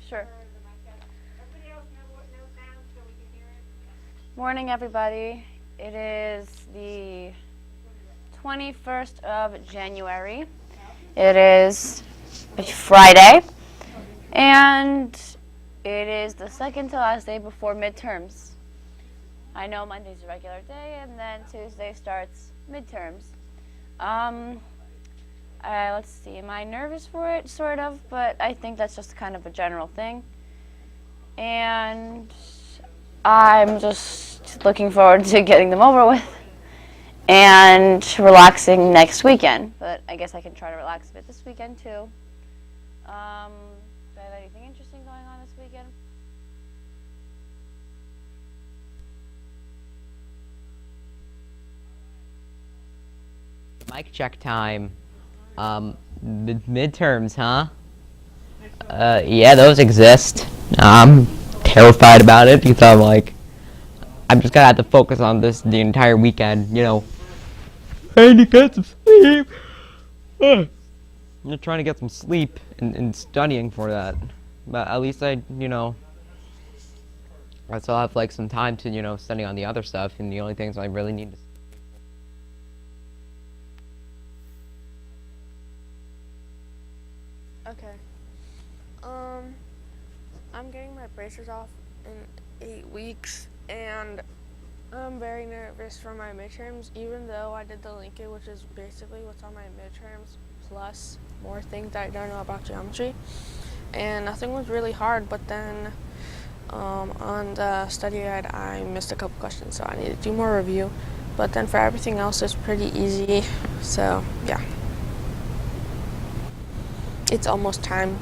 Sure. Morning, everybody. It is the 21st of January. It is Friday, and it is the second to last day before midterms. I know Monday's a regular day, and then Tuesday starts midterms. Let's see, am I nervous for it? Sort of, but I think that's just kind of a general thing. And I'm just looking forward to getting them over with and relaxing next weekend. But I guess I can try to relax a bit this weekend, too. Do I have anything interesting going on this weekend? Mic check time. Midterms, huh? Yeah, those exist. I'm terrified about it because I'm just gonna have to focus on this the entire weekend, Trying to get some sleep. I'm just trying to get some sleep and studying for that. But at least I still have some time to, study on the other stuff, and the only things I really need to. Okay. I'm getting my braces off in 8 weeks, and I'm very nervous for my midterms, even though I did the Lincoln, which is basically what's on my midterms, plus more things that I don't know about geometry. And nothing was really hard, but then on the study guide, I missed a couple questions, so I need to do more review. But then for everything else, it's pretty easy, so yeah. It's almost time.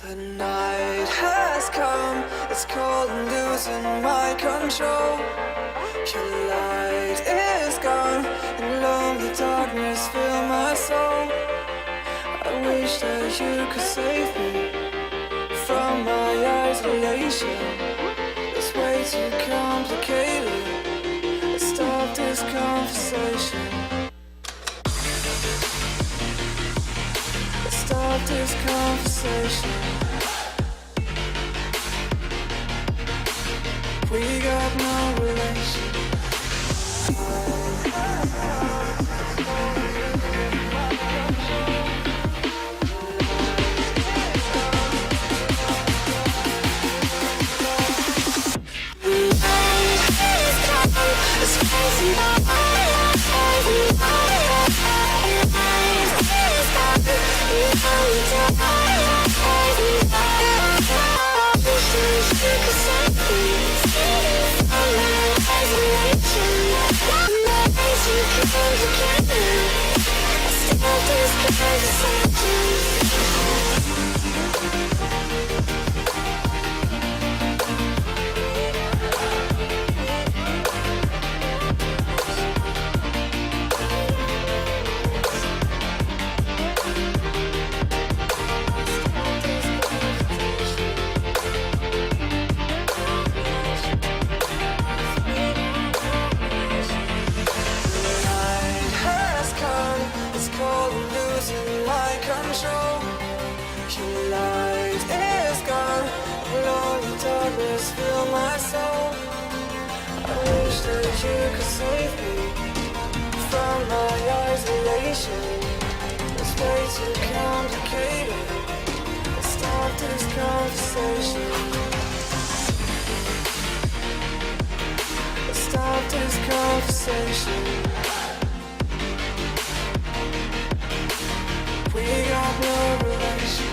The night has come, it's cold and losing my control. Your light is gone, and lonely darkness fill my soul. I wish that you could save me from my isolation. It's way too complicated. Let's stop this conversation. Let's stop this conversation. We got no relation. Fill my soul. I wish that you could save me from my isolation. It's way too complicated. Let's stop this conversation. Let's stop this conversation. We got no relation.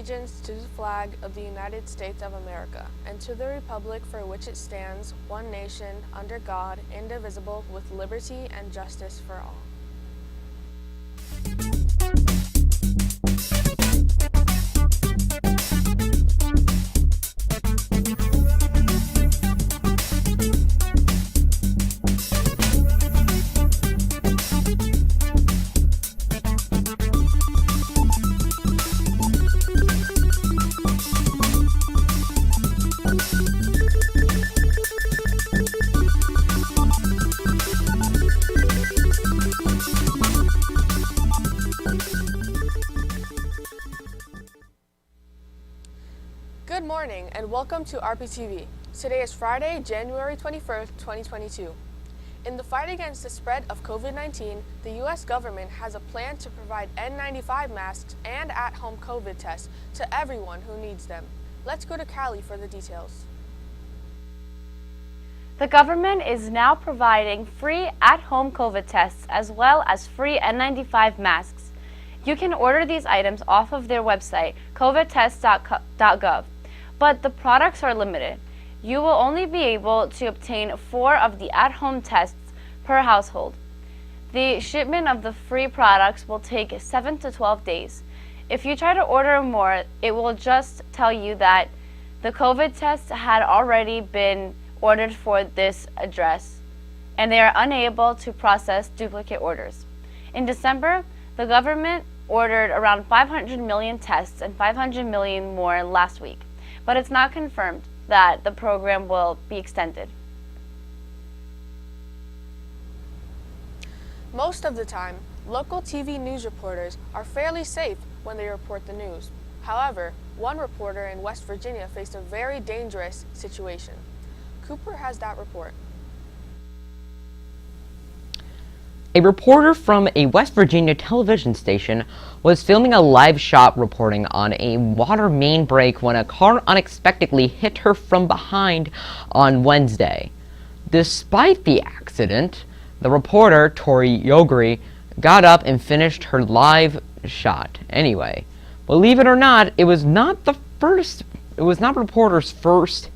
allegiance to the flag of the United States of America, and to the republic for which it stands, one nation, under God, indivisible, with liberty and justice for all. Good morning and welcome to RPtv. Today is Friday, January 21st, 2022. In the fight against the spread of COVID-19, the U.S. government has a plan to provide N95 masks and at-home COVID tests to everyone who needs them. Let's go to Callie for the details. The government is now providing free at-home COVID tests as well as free N95 masks. You can order these items off of their website, covidtest.gov, but the products are limited. You will only be able to obtain 4 of the at-home tests per household. The shipment of the free products will take 7 to 12 days. If you try to order more, it will just tell you that the COVID tests had already been ordered for this address, and they are unable to process duplicate orders. In December, the government ordered around 500 million tests and 500 million more last week, but it's not confirmed that the program will be extended. Most of the time, local TV news reporters are fairly safe when they report the news. However, one reporter in West Virginia faced a very dangerous situation. Cooper has that report. A reporter from a West Virginia television station was filming a live shot reporting on a water main break when a car unexpectedly hit her from behind on Wednesday. Despite the accident, the reporter, Tori Yogri, got up and finished her live shot anyway. Believe it or not, it was not reporter's first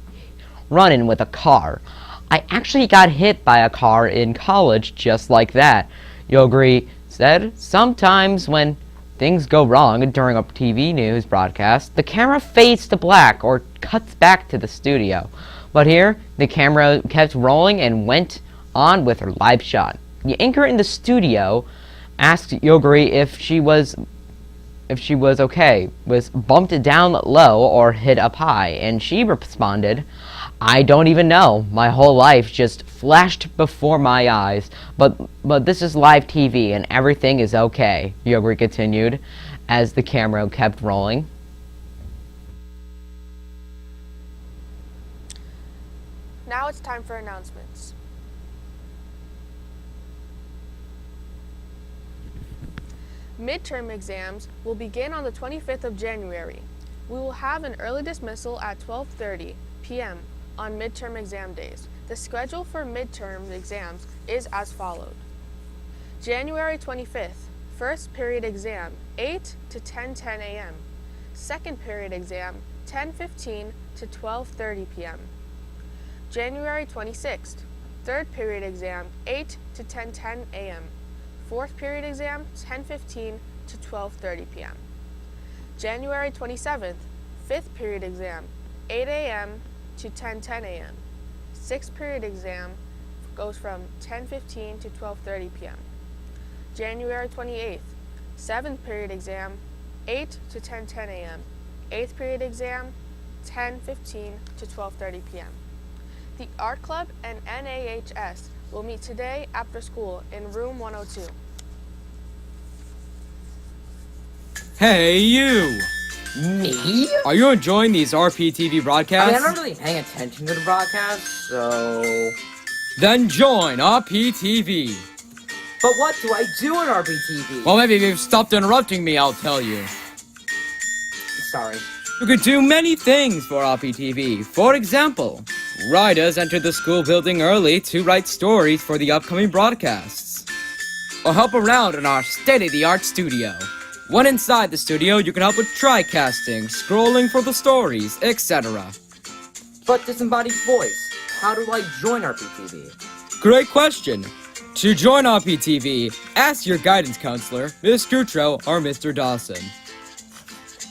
run-in with a car. I actually got hit by a car in college just like that, Yogri said. Sometimes when things go wrong during a TV news broadcast, the camera fades to black or cuts back to the studio. But here, the camera kept rolling and went on with her live shot. The anchor in the studio asked Yogri if she was okay, was bumped down low or hit up high, and she responded, "I don't even know. My whole life just flashed before my eyes. But this is live TV and everything is okay," Yogri continued as the camera kept rolling. Now it's time for announcements. Midterm exams will begin on the 25th of January. We will have an early dismissal at 12:30 p.m. on midterm exam days. The schedule for midterm exams is as followed. January 25th, first period exam, 8 to 10:10 a.m. Second period exam, 10:15 to 12:30 p.m. January 26th, third period exam, 8 to 10:10 a.m. Fourth period exam, 10:15 to 12:30 p.m. January 27th, fifth period exam, 8 a.m. to 10:10 a.m. Sixth period exam goes from 10:15 to 12:30 p.m. January 28th, seventh period exam, 8 to 10:10 a.m. Eighth period exam, 10:15 to 12:30 p.m. The Art Club and NAHS will meet today after school in room 102. Hey, you! Me? Are you enjoying these RPtv broadcasts? I'm not really paying attention to the broadcast, so... Then join RPtv. But what do I do on RPtv? Well, maybe if you've stopped interrupting me, I'll tell you. Sorry. You could do many things for RPtv. For example, writers enter the school building early to write stories for the upcoming broadcasts. Or help around in our state-of-the-art studio. When inside the studio, you can help with try-casting, scrolling for the stories, etc. But disembodied voice, how do I join RPtv? Great question. To join RPtv, ask your guidance counselor, Ms. Goutreau or Mr. Dawson.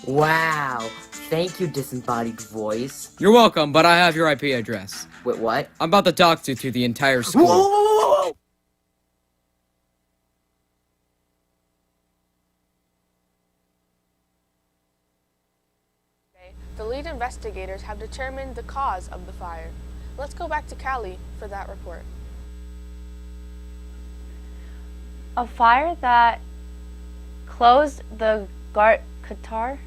Wow, thank you, disembodied voice. You're welcome, but I have your IP address. Wait, what? I'm about to dox you through the entire school. Whoa! The lead investigators have determined the cause of the fire. Let's go back to Cali for that report. A fire that closed the Garden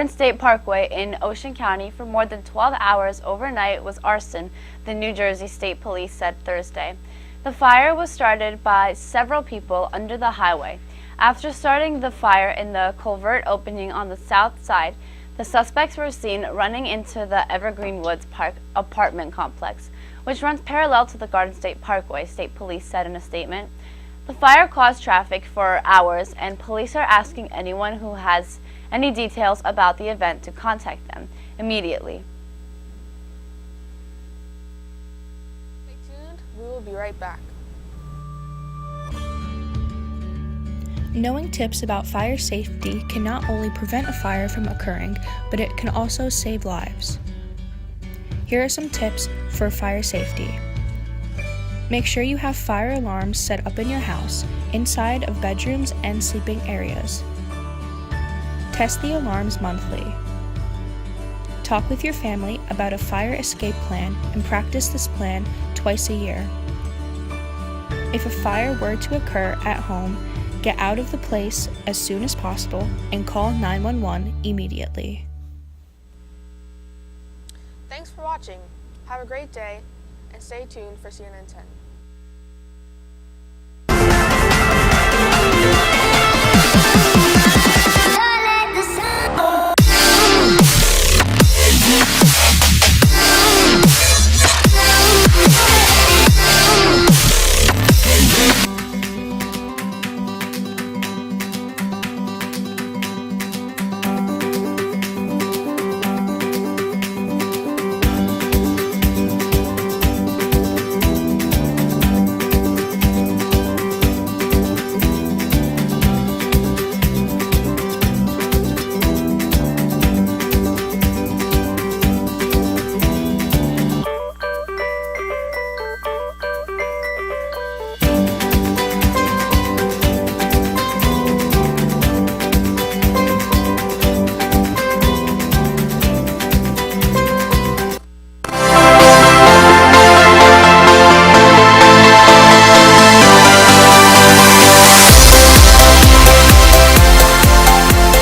State Parkway in Ocean County for more than 12 hours overnight was arson, the New Jersey State Police said Thursday. The fire was started by several people under the highway. After starting the fire in the culvert opening on the south side, the suspects were seen running into the Evergreen Woods Park apartment complex, which runs parallel to the Garden State Parkway, State Police said in a statement. The fire caused traffic for hours, and police are asking anyone who has any details about the event to contact them immediately. Stay tuned, we will be right back. Knowing tips about fire safety can not only prevent a fire from occurring, but it can also save lives. Here are some tips for fire safety. Make sure you have fire alarms set up in your house, inside of bedrooms and sleeping areas. Test the alarms monthly. Talk with your family about a fire escape plan and practice this plan twice a year. If a fire were to occur at home, get out of the place as soon as possible and call 911 immediately. Thanks for watching. Have a great day and stay tuned for CNN 10.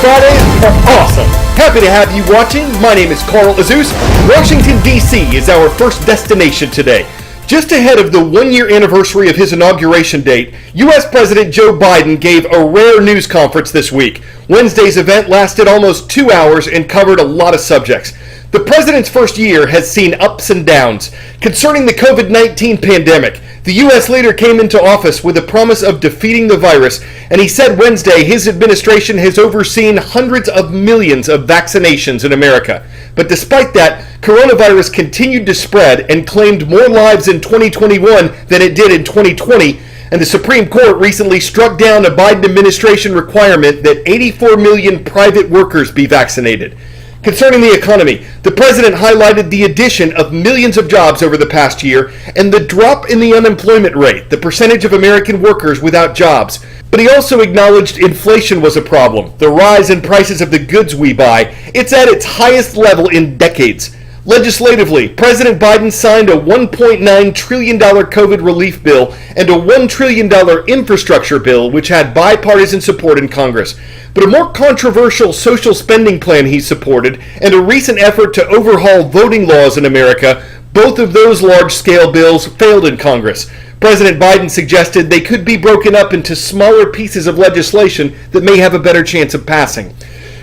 Fridays are awesome! Happy to have you watching. My name is Carl Azus. Washington, D.C. is our first destination today. Just ahead of the one-year anniversary of his inauguration date, U.S. President Joe Biden gave a rare news conference this week. Wednesday's event lasted almost 2 hours and covered a lot of subjects. The president's first year has seen ups and downs. Concerning the COVID-19 pandemic, the U.S. leader came into office with a promise of defeating the virus, and he said Wednesday his administration has overseen hundreds of millions of vaccinations in America. But despite that, coronavirus continued to spread and claimed more lives in 2021 than it did in 2020, and the Supreme Court recently struck down a Biden administration requirement that 84 million private workers be vaccinated. Concerning the economy, the president highlighted the addition of millions of jobs over the past year and the drop in the unemployment rate, the percentage of American workers without jobs. But he also acknowledged inflation was a problem, the rise in prices of the goods we buy. It's at its highest level in decades. Legislatively, President Biden signed a $1.9 trillion COVID relief bill and a $1 trillion infrastructure bill, which had bipartisan support in Congress. But a more controversial social spending plan he supported and a recent effort to overhaul voting laws in America, both of those large-scale bills failed in Congress. President Biden suggested they could be broken up into smaller pieces of legislation that may have a better chance of passing.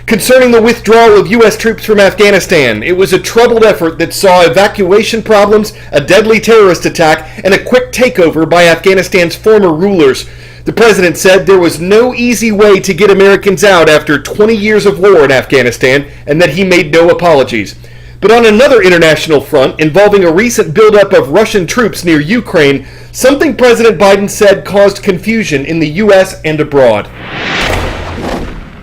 Concerning the withdrawal of U.S. troops from Afghanistan, it was a troubled effort that saw evacuation problems, a deadly terrorist attack, and a quick takeover by Afghanistan's former rulers. The president said there was no easy way to get Americans out after 20 years of war in Afghanistan, and that he made no apologies. But on another international front, involving a recent buildup of Russian troops near Ukraine, something President Biden said caused confusion in the U.S. and abroad.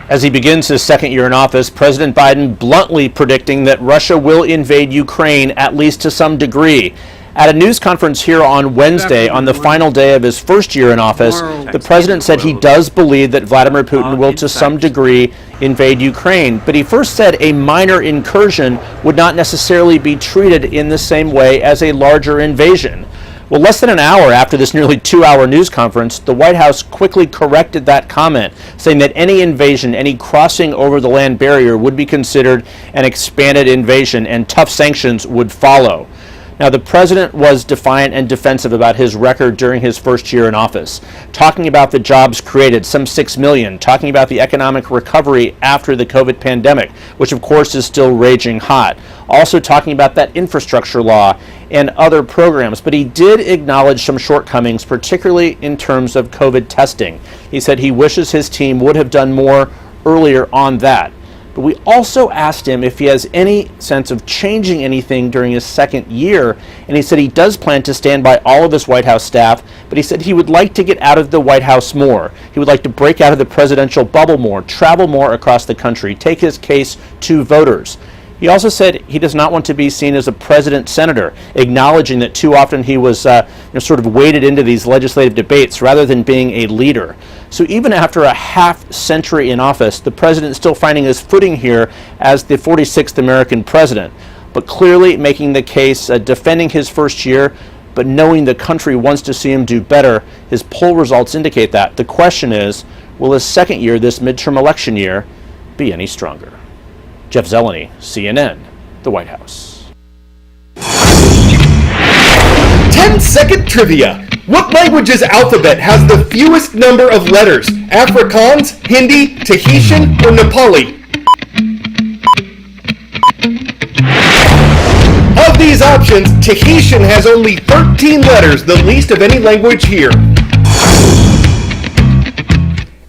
As he begins his second year in office, President Biden bluntly predicting that Russia will invade Ukraine, at least to some degree. At a news conference here on Wednesday, on the final day of his first year in office, the president said he does believe that Vladimir Putin will to some degree invade Ukraine. But he first said a minor incursion would not necessarily be treated in the same way as a larger invasion. Well, less than an hour after this nearly 2-hour news conference, the White House quickly corrected that comment, saying that any invasion, any crossing over the land barrier would be considered an expanded invasion and tough sanctions would follow. Now, the president was defiant and defensive about his record during his first year in office, talking about the jobs created, some 6 million, talking about the economic recovery after the COVID pandemic, which of course is still raging hot, also talking about that infrastructure law and other programs. But he did acknowledge some shortcomings, particularly in terms of COVID testing. He said he wishes his team would have done more earlier on that. But we also asked him if he has any sense of changing anything during his second year, and he said he does plan to stand by all of his White House staff, but he said he would like to get out of the White House more. He would like to break out of the presidential bubble more, travel more across the country, take his case to voters. He also said he does not want to be seen as a president-senator, acknowledging that too often he was sort of waded into these legislative debates rather than being a leader. So even after a half century in office, the president is still finding his footing here as the 46th American president, but clearly making the case, defending his first year, but knowing the country wants to see him do better. His poll results indicate that. The question is, will his second year, this midterm election year, be any stronger? Jeff Zeleny, CNN, the White House. 10-second trivia. What language's alphabet has the fewest number of letters? Afrikaans, Hindi, Tahitian, or Nepali? Of these options, Tahitian has only 13 letters, the least of any language here.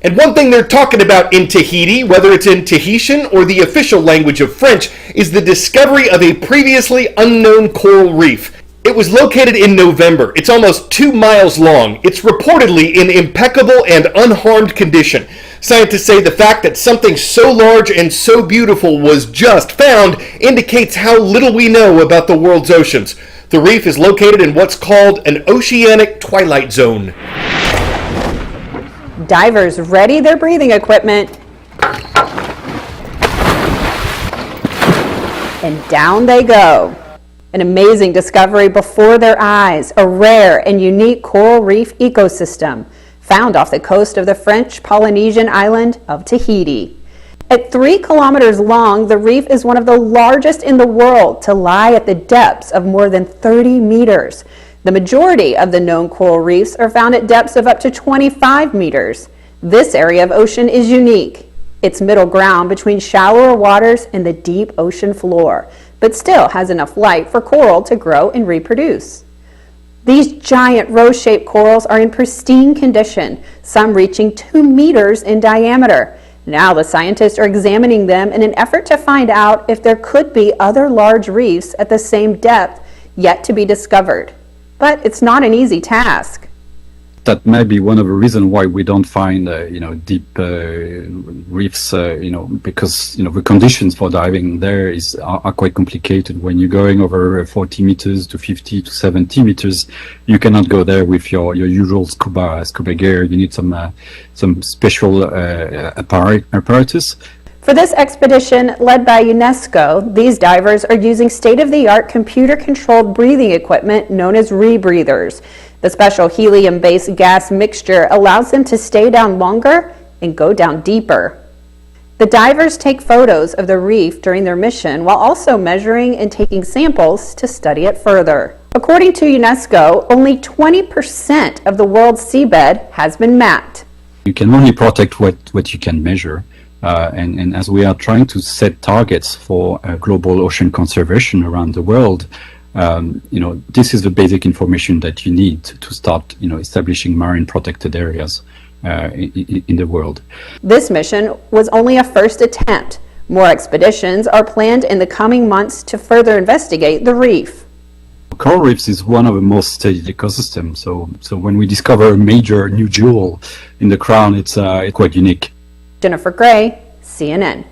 And one thing they're talking about in Tahiti, whether it's in Tahitian or the official language of French, is the discovery of a previously unknown coral reef. It was located in November. It's almost 2 miles long. It's reportedly in impeccable and unharmed condition. Scientists say the fact that something so large and so beautiful was just found indicates how little we know about the world's oceans. The reef is located in what's called an oceanic twilight zone. Divers ready their breathing equipment. And down they go. An amazing discovery before their eyes, a rare and unique coral reef ecosystem found off the coast of the French Polynesian island of Tahiti. At 3 kilometers long, the reef is one of the largest in the world to lie at the depths of more than 30 meters. The majority of the known coral reefs are found at depths of up to 25 meters. This area of ocean is unique. It's middle ground between shallower waters and the deep ocean floor, but still has enough light for coral to grow and reproduce. These giant rose-shaped corals are in pristine condition, some reaching 2 meters in diameter. Now the scientists are examining them in an effort to find out if there could be other large reefs at the same depth yet to be discovered. But it's not an easy task. That may be one of the reasons why we don't find, deep reefs, because, the conditions for diving there are quite complicated. When you're going over 40 meters to 50 to 70 meters, you cannot go there with your usual scuba gear. You need some special apparatus. For this expedition, led by UNESCO, these divers are using state-of-the-art computer-controlled breathing equipment known as rebreathers. The special helium-based gas mixture allows them to stay down longer and go down deeper. The divers take photos of the reef during their mission while also measuring and taking samples to study it further. According to UNESCO, only 20% of the world's seabed has been mapped. You can only protect what you can measure. And as we are trying to set targets for global ocean conservation around the world, this is the basic information that you need to start, establishing marine protected areas in the world. This mission was only a first attempt. More expeditions are planned in the coming months to further investigate the reef. Coral reefs is one of the most studied ecosystems, so when we discover a major new jewel in the crown, it's quite unique. Jennifer Gray, CNN.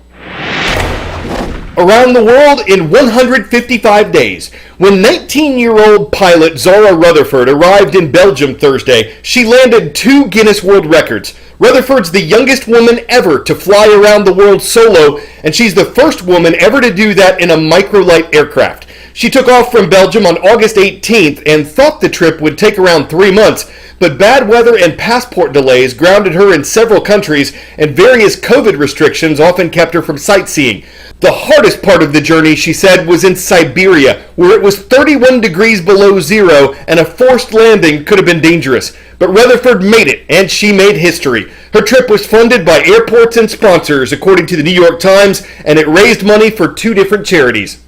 Around the world in 155 days. When 19-year-old pilot Zara Rutherford arrived in Belgium Thursday, she landed 2 Guinness World Records. Rutherford's the youngest woman ever to fly around the world solo, and she's the first woman ever to do that in a microlight aircraft. She took off from Belgium on August 18th and thought the trip would take around 3 months, but bad weather and passport delays grounded her in several countries, and various COVID restrictions often kept her from sightseeing. The hardest part of the journey, she said, was in Siberia, where it was 31 degrees below zero and a forced landing could have been dangerous. But Rutherford made it, and she made history. Her trip was funded by airports and sponsors, according to the New York Times, and it raised money for 2 different charities.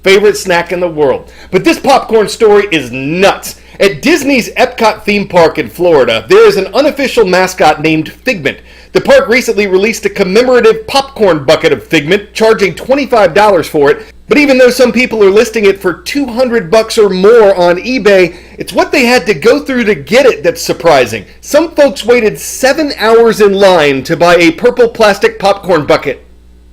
Favorite snack in the world. But this popcorn story is nuts. At Disney's Epcot theme park in Florida, there is an unofficial mascot named Figment. The park recently released a commemorative popcorn bucket of Figment, charging $25 for it. But even though some people are listing it for $200 or more on eBay, it's what they had to go through to get it that's surprising. Some folks waited 7 hours in line to buy a purple plastic popcorn bucket.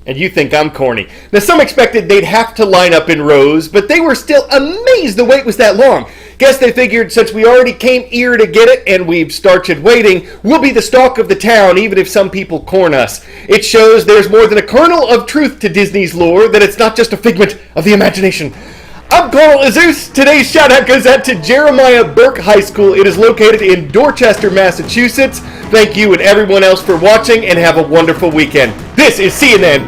And you think I'm corny. Now, some expected they'd have to line up in rows, but they were still amazed the wait was that long. Guess they figured since we already came here to get it and we've started waiting, we'll be the stock of the town even if some people corn us. It shows there's more than a kernel of truth to Disney's lore, that it's not just a figment of the imagination. I'm Carl Azus. Today's shout out goes out to Jeremiah Burke High School. It is located in Dorchester, Massachusetts. Thank you and everyone else for watching, and have a wonderful weekend. This is CNN.